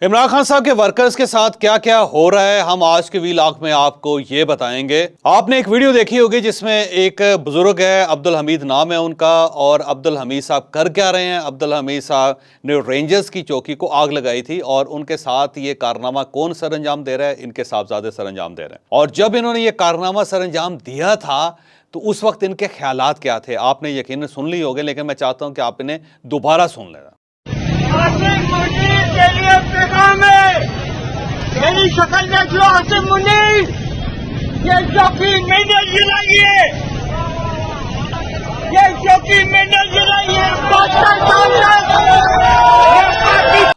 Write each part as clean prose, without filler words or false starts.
عمران خان صاحب کے ورکرز کے ساتھ کیا کیا ہو رہا ہے ہم آج کے ویلاگ میں آپ کو یہ بتائیں گے۔ آپ نے ایک ویڈیو دیکھی ہوگی جس میں ایک بزرگ ہے، عبدالحمید نام ہے ان کا، اور عبدالحمید صاحب کر کیا رہے ہیں۔ عبدالحمید صاحب نے رینجرز کی چوکی کو آگ لگائی تھی اور ان کے ساتھ یہ کارنامہ کون سر انجام دے رہا ہے؟ ان کے صاحبزادے سر انجام دے رہے ہیں۔ اور جب انہوں نے یہ کارنامہ سر انجام دیا تھا تو اس وقت ان کے خیالات کیا تھے؟ آپ نے یقیناً سن لی ہوگے، لیکن میں چاہتا ہوں کہ آپ انہیں دوبارہ سن لینا۔ کے لیے پیغام ہے، میری شکل میں جو عاصم منیر یہ چوکی میں نے جلائی ہے، یہ چوکی میں نے جلائی ہے۔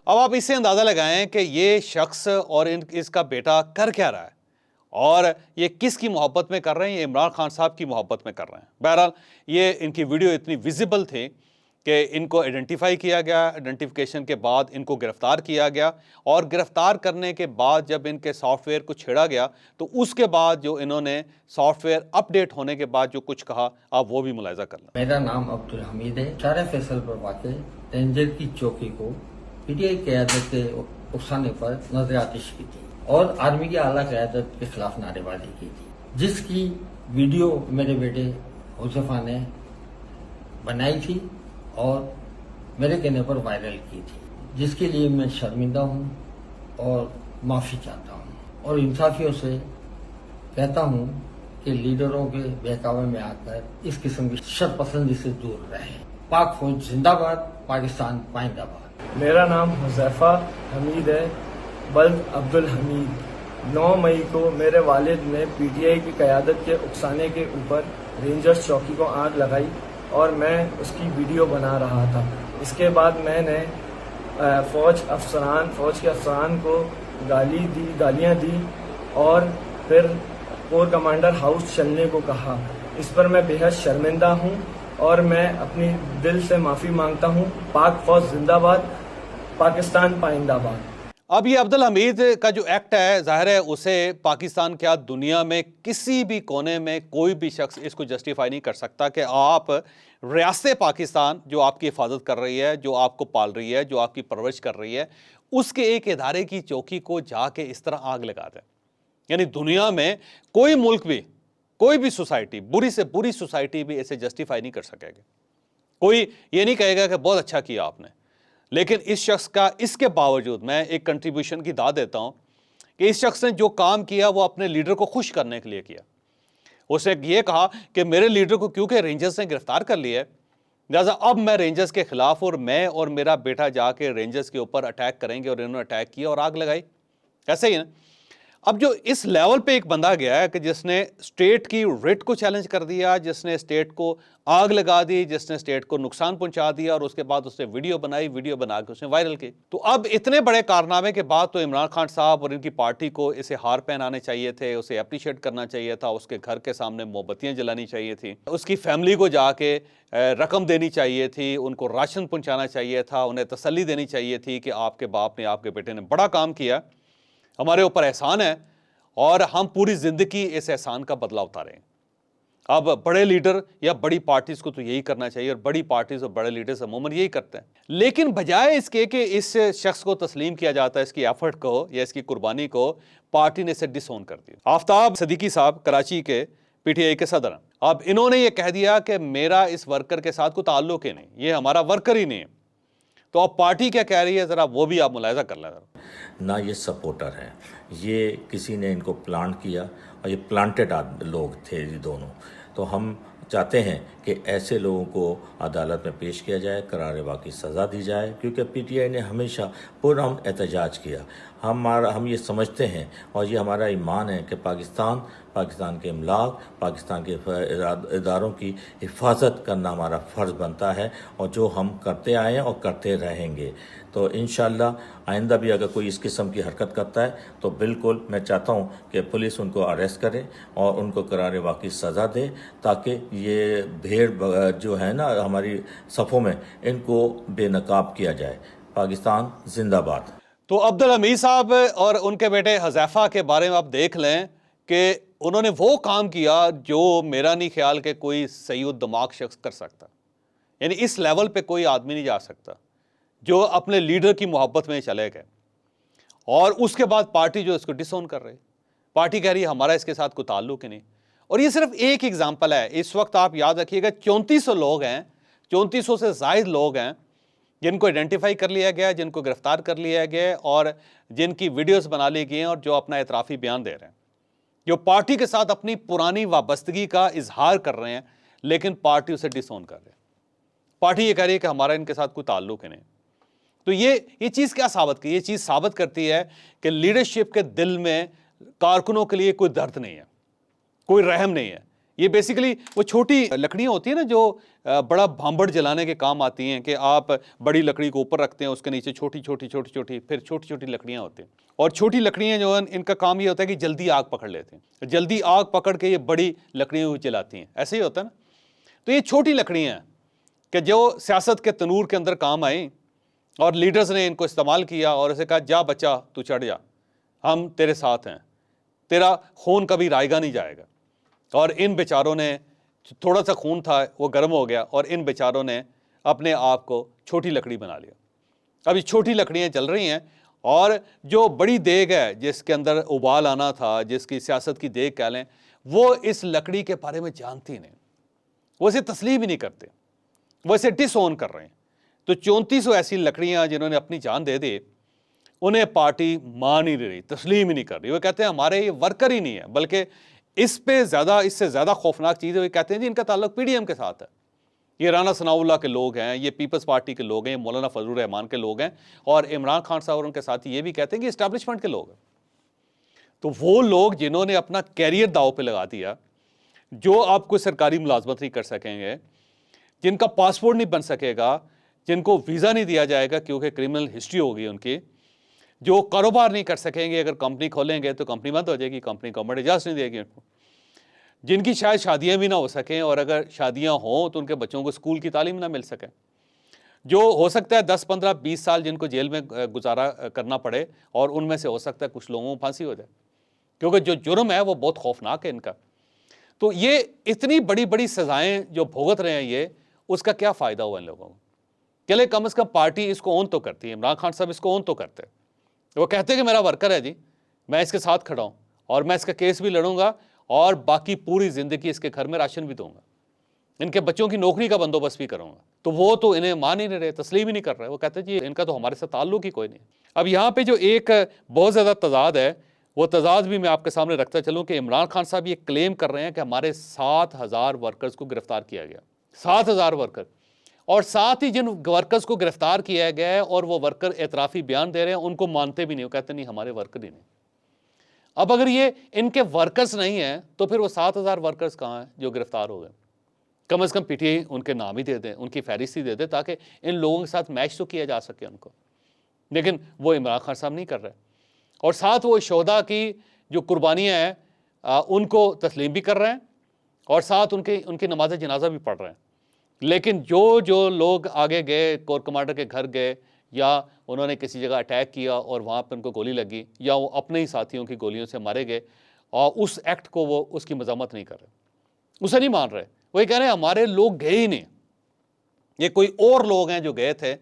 اب آپ اس سے اندازہ لگائیں کہ یہ شخص اور اس کا بیٹا کر کیا رہا ہے اور یہ کس کی محبت میں کر رہے ہیں؟ یہ عمران خان صاحب کی محبت میں کر رہے ہیں۔ بہرحال یہ ان کی ویڈیو اتنی ویزیبل تھی کہ ان کو آئیڈینٹیفائی کیا گیا، آئیڈینٹیفیکیشن کے بعد ان کو گرفتار کیا گیا، اور گرفتار کرنے کے بعد جب ان کے سافٹ ویئر کو چھیڑا گیا تو اس کے بعد جو انہوں نے سافٹ ویئر اپ ڈیٹ ہونے کے بعد جو کچھ کہا آپ وہ بھی ملاحظہ کر لیں۔ میرا نام عبدالحمید ہے، شارع فیصل پر واقع رینجر کی چوکی کو پی ٹی آئی قیادت کے اکسانے پر نظر آتش کی تھی اور آرمی کی اعلیٰ قیادت کے خلاف نعرے بازی کی تھی، جس کی ویڈیو میرے بیٹے حذیفہ نے بنائی تھی اور میرے کہنے پر وائرل کی تھی، جس کے لیے میں شرمندہ ہوں اور معافی چاہتا ہوں، اور انصافیوں سے کہتا ہوں کہ لیڈروں کے بہکاوے میں آ کر اس قسم کی شرپسندی سے دور رہیں۔ پاک فوج زندہ باد، پاکستان پائندہ باد۔ میرا نام حذیفہ حمید ہے، بلد عبدالحمید۔ 9 مئی کو میرے والد نے پی ٹی آئی کی قیادت کے اکسانے کے اوپر رینجرز چوکی کو آگ لگائی اور میں اس کی ویڈیو بنا رہا تھا۔ اس کے بعد میں نے فوج کے افسران کو گالیاں دی اور پھر کور کمانڈر ہاؤس چلنے کو کہا۔ اس پر میں بے حد شرمندہ ہوں اور میں اپنی دل سے معافی مانگتا ہوں۔ پاک فوج زندہ باد، پاکستان پائندہ باد۔ اب یہ عبدالحمید کا جو ایکٹ ہے، ظاہر ہے اسے پاکستان کیا دنیا میں کسی بھی کونے میں کوئی بھی شخص اس کو جسٹیفائی نہیں کر سکتا کہ آپ ریاست پاکستان جو آپ کی حفاظت کر رہی ہے، جو آپ کو پال رہی ہے، جو آپ کی پرورش کر رہی ہے، اس کے ایک ادارے کی چوکی کو جا کے اس طرح آگ لگا دیں۔ یعنی دنیا میں کوئی ملک بھی، کوئی بھی سوسائٹی، بری سے بری سوسائٹی بھی اسے جسٹیفائی نہیں کر سکے گا۔ کوئی یہ نہیں کہے گا کہ بہت اچھا کیا آپ نے۔ لیکن اس شخص کا اس کے باوجود میں ایک کنٹریبیوشن کی داد دیتا ہوں کہ اس شخص نے جو کام کیا وہ اپنے لیڈر کو خوش کرنے کے لیے کیا۔ اس نے یہ کہا کہ میرے لیڈر کو کیونکہ رینجرز نے گرفتار کر لیا ہے، لہٰذا اب میں رینجرز کے خلاف اور میں اور میرا بیٹا جا کے رینجرز کے اوپر اٹیک کریں گے، اور انہوں نے اٹیک کیا اور آگ لگائی۔ ایسے ہی نا، اب جو اس لیول پہ ایک بندہ گیا ہے کہ جس نے اسٹیٹ کی ریٹ کو چیلنج کر دیا، جس نے اسٹیٹ کو آگ لگا دی، جس نے اسٹیٹ کو نقصان پہنچا دیا، اور اس کے بعد اس نے ویڈیو بنائی، ویڈیو بنا کے اس نے وائرل کی، تو اب اتنے بڑے کارنامے کے بعد تو عمران خان صاحب اور ان کی پارٹی کو اسے ہار پہنانے چاہیے تھے، اسے اپریشیٹ کرنا چاہیے تھا، اس کے گھر کے سامنے موم بتیاں جلانی چاہیے تھی، اس کی فیملی کو جا کے رقم دینی چاہیے تھی، ان کو راشن پہنچانا چاہیے تھا، انہیں تسلی دینی چاہیے تھی کہ آپ کے باپ نے، آپ کے بیٹے نے بڑا کام کیا، ہمارے اوپر احسان ہے اور ہم پوری زندگی اس احسان کا بدلہ اتاریں۔ اب بڑے لیڈر یا بڑی پارٹیز کو تو یہی کرنا چاہیے، اور بڑی پارٹیز اور بڑے لیڈرز عموماً یہی کرتے ہیں، لیکن بجائے اس کے کہ اس شخص کو تسلیم کیا جاتا ہے، اس کی ایفرٹ کو یا اس کی قربانی کو، پارٹی نے اسے ڈس اون کر دیا۔ آفتاب صدیقی صاحب کراچی کے پی ٹی آئی کے صدر ہیں، اب انہوں نے یہ کہہ دیا کہ میرا اس ورکر کے ساتھ کوئی تعلق ہی نہیں، یہ ہمارا ورکر ہی نہیں ہے۔ تو اب پارٹی کیا کہہ رہی ہے، ذرا وہ بھی آپ ملاحظہ کر لیں۔ نہ یہ سپورٹر ہیں، یہ کسی نے ان کو پلانٹ کیا، اور یہ پلانٹڈ لوگ تھے یہ دونوں۔ تو ہم چاہتے ہیں کہ ایسے لوگوں کو عدالت میں پیش کیا جائے، قرار واقعی سزا دی جائے، کیونکہ پی ٹی آئی نے ہمیشہ پرامن احتجاج کیا۔ ہم یہ سمجھتے ہیں اور یہ ہمارا ایمان ہے کہ پاکستان کے املاک، پاکستان کے اداروں کی حفاظت کرنا ہمارا فرض بنتا ہے، اور جو ہم کرتے آئے ہیں اور کرتے رہیں گے۔ تو انشاءاللہ آئندہ بھی اگر کوئی اس قسم کی حرکت کرتا ہے تو بالکل میں چاہتا ہوں کہ پولیس ان کو اریسٹ کرے اور ان کو قرار واقعی سزا دے، تاکہ یہ بھیڑ جو ہے نا ہماری صفوں میں، ان کو بے نقاب کیا جائے۔ پاکستان زندہ باد۔ تو عبدالحمید صاحب اور ان کے بیٹے حذیفہ کے بارے میں آپ دیکھ لیں کہ انہوں نے وہ کام کیا جو میرا نہیں خیال کہ کوئی صحیح و دماغ شخص کر سکتا، یعنی اس لیول پہ کوئی آدمی نہیں جا سکتا جو اپنے لیڈر کی محبت میں چلے گئے۔ اور اس کے بعد پارٹی جو اس کو ڈس اون کر رہی ہے، پارٹی کہہ رہی ہے ہمارا اس کے ساتھ کوئی تعلق ہی نہیں. اور یہ صرف ایک ایگزامپل ہے. اس وقت آپ یاد رکھیے گا 3400 لوگ ہیں، 3400 سے زائد لوگ ہیں جن کو آئیڈینٹیفائی کر لیا گیا، جن کو گرفتار کر لیا گیا اور جن کی ویڈیوز بنا لی گئی ہیں اور جو اپنا اعترافی بیان دے رہے ہیں، جو پارٹی کے ساتھ اپنی پرانی وابستگی کا اظہار کر رہے ہیں، لیکن پارٹی اسے ڈس اون کر رہی ہے. پارٹی یہ کہہ رہی ہے کہ ہمارا ان کے ساتھ کوئی تعلق ہی نہیں. تو یہ چیز کیا ثابت کی؟ یہ چیز ثابت کرتی ہے کہ لیڈرشپ کے دل میں کارکنوں کے لیے کوئی درد نہیں ہے، کوئی رحم نہیں ہے. یہ بیسیکلی وہ چھوٹی لکڑیاں ہوتی ہیں نا جو بڑا بھانبڑ جلانے کے کام آتی ہیں، کہ آپ بڑی لکڑی کو اوپر رکھتے ہیں، اس کے نیچے چھوٹی چھوٹی چھوٹی چھوٹی پھر چھوٹی چھوٹی لکڑیاں ہوتی ہیں، اور چھوٹی لکڑیاں جو ہیں ان کا کام یہ ہوتا ہے کہ جلدی آگ پکڑ لیتے ہیں، جلدی آگ پکڑ کے یہ بڑی لکڑیوں کو جلاتی ہیں. ایسے ہی ہوتا ہے نا. تو یہ چھوٹی لکڑیاں ہیں کہ جو سیاست کے تنور کے اندر کام آئیں، اور لیڈرز نے ان کو استعمال کیا اور اسے کہا جا بچہ تو چڑھ جا، ہم تیرے ساتھ ہیں، تیرا خون کبھی رائے گا نہیں جائے گا. اور ان بیچاروں نے تھوڑا سا خون تھا وہ گرم ہو گیا، اور ان بیچاروں نے اپنے آپ کو چھوٹی لکڑی بنا لیا. اب یہ چھوٹی لکڑیاں چل رہی ہیں، اور جو بڑی دیگ ہے جس کے اندر ابال آنا تھا، جس کی سیاست کی دیگ کہہ لیں، وہ اس لکڑی کے بارے میں جانتی نہیں، وہ اسے تسلیم ہی نہیں کرتے، وہ اسے ڈس اون کر رہے ہیں. تو 3400 ایسی لکڑیاں جنہوں نے اپنی جان دے دی، انہیں پارٹی مان ہی نہیں رہی، تسلیم ہی نہیں کر رہی. وہ کہتے ہیں ہمارے یہ ورکر ہی نہیں ہے، بلکہ اس سے زیادہ خوفناک چیز ہے. وہ کہتے ہیں جی ان کا تعلق پی ڈی ایم کے ساتھ ہے، یہ رانا ثناء اللہ کے لوگ ہیں، یہ پیپلز پارٹی کے لوگ ہیں، یہ مولانا فضل الرحمان کے لوگ ہیں، اور عمران خان صاحب اور ان کے ساتھ یہ بھی کہتے ہیں کہ اسٹیبلشمنٹ کے لوگ ہیں. تو وہ لوگ جنہوں نے اپنا کیریئر داؤ پہ لگا دیا، جو آپ کو سرکاری ملازمت نہیں کر سکیں گے، جن کا پاسپورٹ نہیں بن سکے گا، جن کو ویزا نہیں دیا جائے گا کیونکہ کرمنل ہسٹری ہوگی ان کی، جو کاروبار نہیں کر سکیں گے، اگر کمپنی کھولیں گے تو کمپنی بند ہو جائے گی، کمپنی گورنمنٹ اجازت نہیں دے گی ان کو، جن کی شاید شادیاں بھی نہ ہو سکیں، اور اگر شادیاں ہوں تو ان کے بچوں کو اسکول کی تعلیم نہ مل سکے، جو ہو سکتا ہے 10 15 20 سال جن کو جیل میں گزارا کرنا پڑے، اور ان میں سے ہو سکتا ہے کچھ لوگوں کو پھانسی ہو جائے، کیونکہ جو جرم ہے وہ بہت خوفناک ہے ان کا. تو یہ اتنی بڑی بڑی سزائیں جو بھگت رہے ہیں، یہ اس کا کیا فائدہ ہوا ان لوگوں کو؟ چلے کم از کم پارٹی اس کو اون تو کرتی ہے، عمران خان صاحب اس کو اون تو کرتے ہیں. وہ کہتے ہیں کہ میرا ورکر ہے جی، میں اس کے ساتھ کھڑا ہوں، اور میں اس کا کیس بھی لڑوں گا، اور باقی پوری زندگی اس کے گھر میں راشن بھی دوں گا، ان کے بچوں کی نوکری کا بندوبست بھی کروں گا. تو وہ تو انہیں مان ہی نہیں رہے، تسلیم ہی نہیں کر رہے. وہ کہتے ہیں جی ان کا تو ہمارے ساتھ تعلق ہی کوئی نہیں. اب یہاں پہ جو ایک بہت زیادہ تضاد ہے، وہ تضاد بھی میں آپ کے سامنے رکھتا چلوں کہ عمران خان صاحب یہ کلیم کر رہے ہیں کہ ہمارے 7000 ورکرز کو گرفتار کیا گیا، 7000 ورکر، اور ساتھ ہی جن ورکرز کو گرفتار کیا گیا ہے اور وہ ورکر اعترافی بیان دے رہے ہیں، ان کو مانتے بھی نہیں. وہ کہتے ہیں نہیں ہمارے ورکر ہی نہیں. اب اگر یہ ان کے ورکرز نہیں ہیں تو پھر وہ 7000 ورکرز کہاں ہیں جو گرفتار ہو گئے؟ کم از کم پی ٹی آئی ان کے نام ہی دے دیں، ان کی فہرست ہی دے دیں، تاکہ ان لوگوں کے ساتھ میچ تو کیا جا سکے ان کو. لیکن وہ عمران خان صاحب نہیں کر رہے، اور ساتھ وہ شہداء کی جو قربانیاں ہیں ان کو تسلیم بھی کر رہے ہیں، اور ساتھ ان کی نماز جنازہ بھی پڑھ رہے ہیں. لیکن جو لوگ آگے گئے، کور کمانڈر کے گھر گئے، یا انہوں نے کسی جگہ اٹیک کیا اور وہاں پہ ان کو گولی لگی، یا وہ اپنے ہی ساتھیوں کی گولیوں سے مارے گئے، اور اس ایکٹ کو وہ اس کی مذمت نہیں کر رہے، اسے نہیں مان رہے. وہ یہ کہہ رہے ہیں ہمارے لوگ گئے ہی نہیں، یہ کوئی اور لوگ ہیں جو گئے تھے،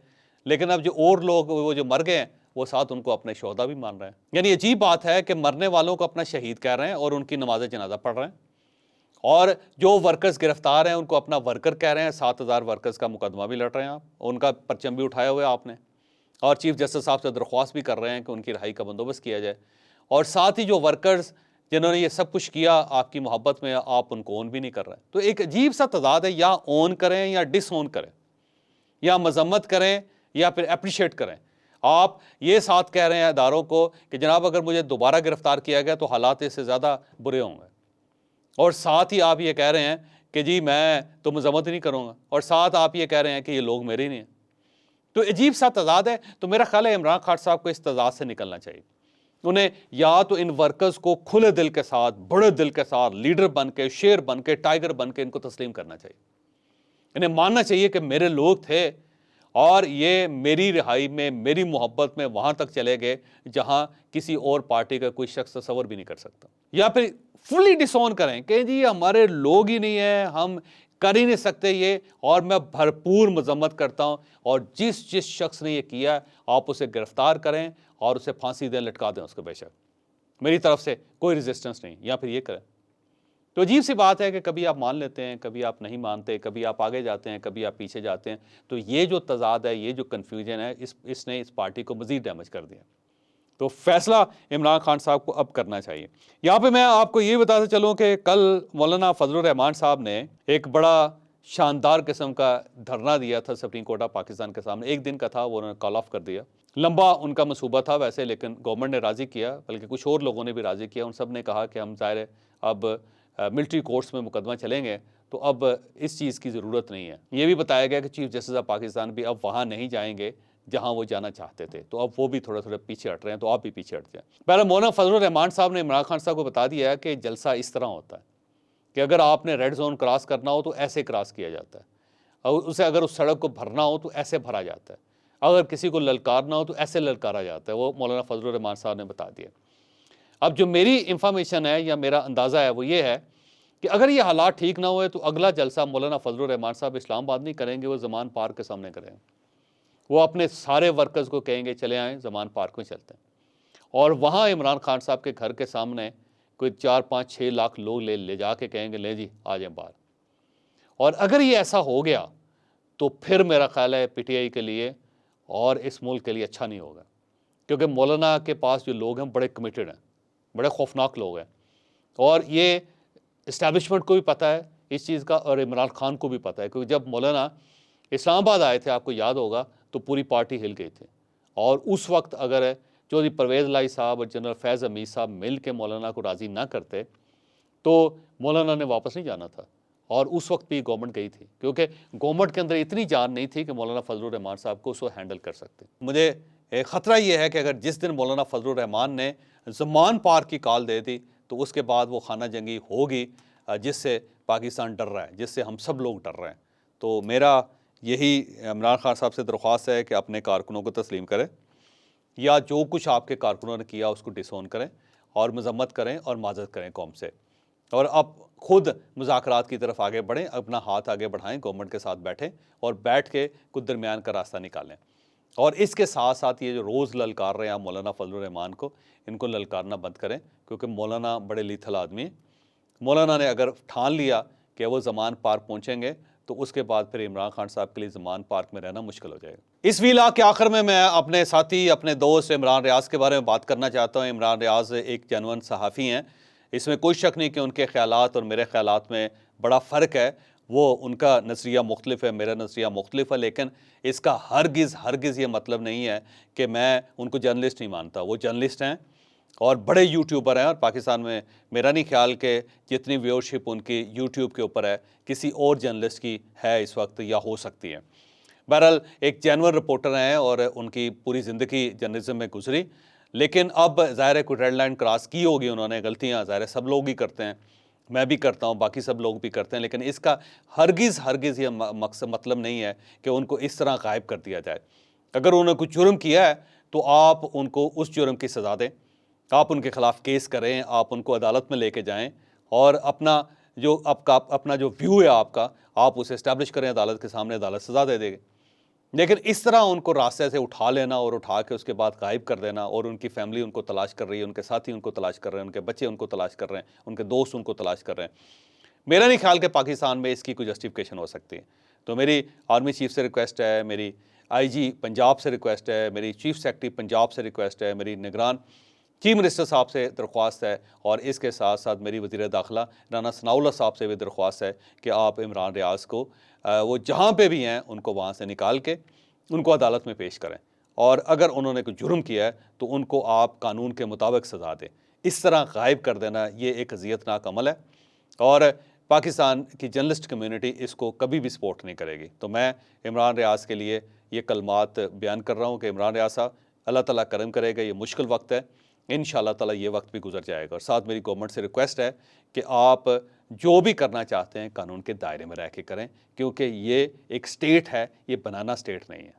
لیکن اب جو اور لوگ وہ جو مر گئے ہیں وہ ساتھ ان کو اپنے شہداء بھی مان رہے ہیں. یعنی عجیب بات ہے کہ مرنے والوں کو اپنا شہید کہہ رہے ہیں اور ان کی نماز جنازہ پڑھ رہے ہیں، اور جو ورکرز گرفتار ہیں ان کو اپنا ورکر کہہ رہے ہیں. 7000 ورکرز کا مقدمہ بھی لڑ رہے ہیں آپ، ان کا پرچم بھی اٹھایا ہوا ہے آپ نے، اور چیف جسٹس صاحب سے درخواست بھی کر رہے ہیں کہ ان کی رہائی کا بندوبست کیا جائے. اور ساتھ ہی جو ورکرز جنہوں نے یہ سب کچھ کیا آپ کی محبت میں، آپ ان کو اون بھی نہیں کر رہے. تو ایک عجیب سا تضاد ہے، یا اون کریں یا ڈس اون کریں، یا مذمت کریں یا پھر اپریشیٹ کریں. آپ یہ ساتھ کہہ رہے ہیں اداروں کو کہ جناب اگر مجھے دوبارہ گرفتار کیا گیا تو حالات اس سے زیادہ برے ہوں گے، اور ساتھ ہی آپ یہ کہہ رہے ہیں کہ جی میں تو مذمت ہی نہیں کروں گا، اور ساتھ آپ یہ کہہ رہے ہیں کہ یہ لوگ میرے ہی نہیں ہیں. تو عجیب سا تضاد ہے. تو میرا خیال ہے عمران خان صاحب کو اس تضاد سے نکلنا چاہیے. انہیں یا تو ان ورکرز کو کھلے دل کے ساتھ، بڑے دل کے ساتھ، لیڈر بن کے، شیر بن کے، ٹائیگر بن کے ان کو تسلیم کرنا چاہیے. انہیں ماننا چاہیے کہ میرے لوگ تھے، اور یہ میری رہائی میں، میری محبت میں وہاں تک چلے گئے جہاں کسی اور پارٹی کا کوئی شخص تصور بھی نہیں کر سکتا. یا پھر فلی ڈس اون کریں کہ جی ہمارے لوگ ہی نہیں ہیں، ہم کر ہی نہیں سکتے یہ، اور میں بھرپور مذمت کرتا ہوں، اور جس شخص نے یہ کیا آپ اسے گرفتار کریں اور اسے پھانسی دیں، لٹکا دیں اس کو، بے شک میری طرف سے کوئی ریزسٹنس نہیں، یا پھر یہ کریں۔ تو عجیب سی بات ہے کہ کبھی آپ مان لیتے ہیں، کبھی آپ نہیں مانتے، کبھی آپ آگے جاتے ہیں، کبھی آپ پیچھے جاتے ہیں۔ تو یہ جو تضاد ہے، یہ جو کنفیوژن ہے، اس نے اس پارٹی کو مزید ڈیمیج کر دیا۔ تو فیصلہ عمران خان صاحب کو اب کرنا چاہیے۔ یہاں پہ میں آپ کو یہ بتاتے چلوں کہ کل مولانا فضل الرحمان صاحب نے ایک بڑا شاندار قسم کا دھرنا دیا تھا سپریم کورٹ آف پاکستان کے سامنے، ایک دن کا تھا، وہ انہوں نے کال آف کر دیا۔ لمبا ان کا منصوبہ تھا ویسے، لیکن گورنمنٹ نے راضی کیا، بلکہ کچھ اور لوگوں نے بھی راضی کیا۔ ان سب نے کہا کہ ہم ظاہر ہے اب ملٹری کورٹس میں مقدمہ چلیں گے، تو اب اس چیز کی ضرورت نہیں ہے۔ یہ بھی بتایا گیا کہ چیف جسٹس آف پاکستان بھی اب وہاں نہیں جائیں گے جہاں وہ جانا چاہتے تھے، تو اب وہ بھی تھوڑا تھوڑا پیچھے ہٹ رہے ہیں، تو آپ بھی پیچھے ہٹ جائیں۔ بہرحال مولانا فضل الرحمان صاحب نے عمران خان صاحب کو بتا دیا ہے کہ جلسہ اس طرح ہوتا ہے کہ اگر آپ نے ریڈ زون کراس کرنا ہو تو ایسے کراس کیا جاتا ہے، اور اسے اگر اس سڑک کو بھرنا ہو تو ایسے بھرا جاتا ہے، اگر کسی کو للکارنا ہو تو ایسے للکارا جاتا ہے۔ وہ مولانا فضل الرحمان صاحب نے بتا دیا۔ اب جو میری انفارمیشن ہے یا میرا اندازہ ہے وہ یہ ہے کہ اگر یہ حالات ٹھیک نہ ہوئے تو اگلا جلسہ مولانا فضل الرحمان صاحب اسلام آباد نہیں کریں گے، وہ زمان پارک کے سامنے کریں گے۔ وہ اپنے سارے ورکرز کو کہیں گے چلے آئیں زمان پارک میں چلتے ہیں، اور وہاں عمران خان صاحب کے گھر کے سامنے کوئی 4-5-6 لاکھ لوگ لے جا کے کہیں گے لے جی آ جائیں باہر۔ اور اگر یہ ایسا ہو گیا تو پھر میرا خیال ہے پی ٹی آئی کے لیے اور اس ملک کے لیے اچھا نہیں ہوگا، کیونکہ مولانا کے پاس جو لوگ ہیں بڑے کمیٹڈ ہیں، بڑے خوفناک لوگ ہیں، اور یہ اسٹیبلشمنٹ کو بھی پتہ ہے اس چیز کا، اور عمران خان کو بھی پتہ ہے، کیونکہ جب مولانا اسلام آباد آئے تھے آپ کو یاد ہوگا تو پوری پارٹی ہل گئی تھی، اور اس وقت اگر چودھری پرویز الہی صاحب اور جنرل فیض حمید صاحب مل کے مولانا کو راضی نہ کرتے تو مولانا نے واپس نہیں جانا تھا، اور اس وقت بھی گورنمنٹ گئی تھی، کیونکہ گورنمنٹ کے اندر اتنی جان نہیں تھی کہ مولانا فضل الرحمان صاحب کو اس کو ہینڈل کر سکتے۔ مجھے خطرہ یہ ہے کہ اگر جس دن مولانا فضل الرحمان نے زمان پارک کی کال دے دی تو اس کے بعد وہ خانہ جنگی ہوگی جس سے پاکستان ڈر رہا ہے، جس سے ہم سب لوگ ڈر رہے ہیں۔ تو میرا یہی عمران خان صاحب سے درخواست ہے کہ اپنے کارکنوں کو تسلیم کریں، یا جو کچھ آپ کے کارکنوں نے کیا اس کو ڈس اون کریں اور مذمت کریں اور معذرت کریں قوم سے، اور آپ خود مذاکرات کی طرف آگے بڑھیں، اپنا ہاتھ آگے بڑھائیں، گورنمنٹ کے ساتھ بیٹھیں اور بیٹھ کے کچھ درمیان کا راستہ نکالیں۔ اور اس کے ساتھ ساتھ یہ جو روز للکار رہے ہیں مولانا فضل الرحمان کو، ان کو للکارنا بند کریں، کیونکہ مولانا بڑے لیتھل آدمی ہیں۔ مولانا نے اگر ٹھان لیا کہ وہ زمان پارک پہنچیں گے تو اس کے بعد پھر عمران خان صاحب کے لیے زمان پارک میں رہنا مشکل ہو جائے گا۔ اس ویلا کے آخر میں اپنے ساتھی، اپنے دوست عمران ریاض کے بارے میں بات کرنا چاہتا ہوں۔ عمران ریاض ایک جینوئن صحافی ہیں، اس میں کوئی شک نہیں کہ ان کے خیالات اور میرے خیالات میں بڑا فرق ہے، وہ ان کا نظریہ مختلف ہے، میرا نظریہ مختلف ہے، لیکن اس کا ہرگز یہ مطلب نہیں ہے کہ میں ان کو جرنلسٹ نہیں مانتا۔ وہ جرنلسٹ ہیں اور بڑے یوٹیوبر ہیں، اور پاکستان میں میرا نہیں خیال کہ جتنی ویورشپ ان کی یوٹیوب کے اوپر ہے کسی اور جرنلسٹ کی ہے اس وقت یا ہو سکتی ہے۔ بہرحال ایک جینوئن رپورٹر ہیں اور ان کی پوری زندگی جرنلزم میں گزری، لیکن اب ظاہر ہے کوئی ریڈ لائن کراس کی ہوگی انہوں نے، غلطیاں ظاہر ہے سب لوگ ہی کرتے ہیں، میں بھی کرتا ہوں، باقی سب لوگ بھی کرتے ہیں، لیکن اس کا ہرگز یہ مطلب نہیں ہے کہ ان کو اس طرح غائب کر دیا جائے۔ اگر انہوں نے کوئی جرم کیا ہے تو آپ ان کو اس جرم کی سزا دیں، آپ ان کے خلاف کیس کریں، آپ ان کو عدالت میں لے کے جائیں، اور اپنا جو ویو ہے آپ اسے اسٹیبلش کریں عدالت کے سامنے، عدالت سزا دے دے گی۔ لیکن اس طرح ان کو راستے سے اٹھا لینا اور اٹھا کے اس کے بعد غائب کر دینا، اور ان کی فیملی ان کو تلاش کر رہی ہے، ان کے ساتھی ان کو تلاش کر رہے ہیں، ان کے بچے ان کو تلاش کر رہے ہیں، ان کے دوست ان کو تلاش کر رہے ہیں، میرا نہیں خیال کہ پاکستان میں اس کی کوئی جسٹیفیکیشن ہو سکتی ہے۔ تو میری آرمی چیف سے ریکویسٹ ہے، میری آئی جی پنجاب سے ریکویسٹ ہے، میری چیف سیکرٹری پنجاب سے ریکویسٹ ہے، میری نگران چیف منسٹر صاحب سے درخواست ہے، اور اس کے ساتھ ساتھ میری وزیر داخلہ رانا ثناء اللہ صاحب سے بھی درخواست ہے کہ آپ عمران ریاض کو وہ جہاں پہ بھی ہیں ان کو وہاں سے نکال کے ان کو عدالت میں پیش کریں، اور اگر انہوں نے کوئی جرم کیا ہے تو ان کو آپ قانون کے مطابق سزا دیں۔ اس طرح غائب کر دینا یہ ایک اذیت ناک عمل ہے، اور پاکستان کی جرنلسٹ کمیونٹی اس کو کبھی بھی سپورٹ نہیں کرے گی۔ تو میں عمران ریاض کے لیے یہ کلمات بیان کر رہا ہوں کہ عمران ریاض صاحب، اللہ تعالیٰ کرم کرے گا، یہ مشکل وقت ہے، انشاءاللہ تعالیٰ یہ وقت بھی گزر جائے گا، اور ساتھ میری گورنمنٹ سے ریکویسٹ ہے کہ آپ جو بھی کرنا چاہتے ہیں قانون کے دائرے میں رہ کے کریں، کیونکہ یہ ایک سٹیٹ ہے، یہ بنانا سٹیٹ نہیں ہے۔